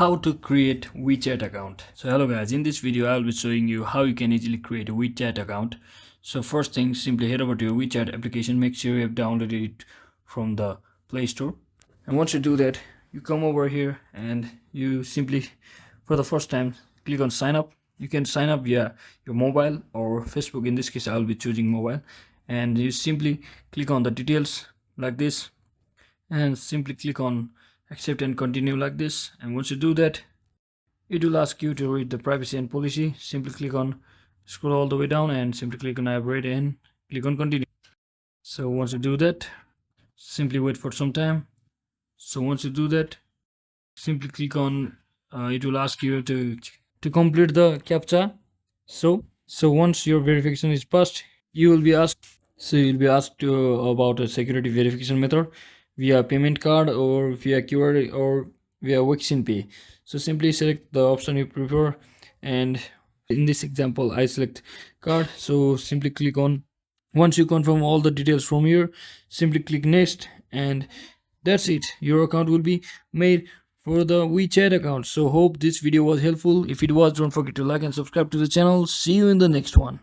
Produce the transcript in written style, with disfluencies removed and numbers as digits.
How to create WeChat account. So hello guys, in this video I'll be showing you how you can easily create a WeChat account. So first thing, simply head over to your WeChat application. Make sure you have downloaded it from the Play Store. And once you do that, you come over here and you simply, for the first time, click on sign up. You can sign up via your mobile or Facebook. In this case I'll be choosing mobile, and you simply click on the details like this and simply click on accept and continue like this. And once you do that, it will ask you to read the privacy and policy. Simply click on, scroll all the way down and simply click on I have read and click on continue. So once you do that, simply wait for some time. So once you do that, simply click on it will ask you to complete the captcha. So once your verification is passed, you will be asked about a security verification method via payment card or via QR or via Wixin Pay. So simply select the option you prefer, and in this example I select card. So simply click on, once you confirm all the details from here, simply click next, and that's it. Your account will be made for the WeChat account. So hope this video was helpful. If it was, don't forget to like and subscribe to the channel. See you in the next one.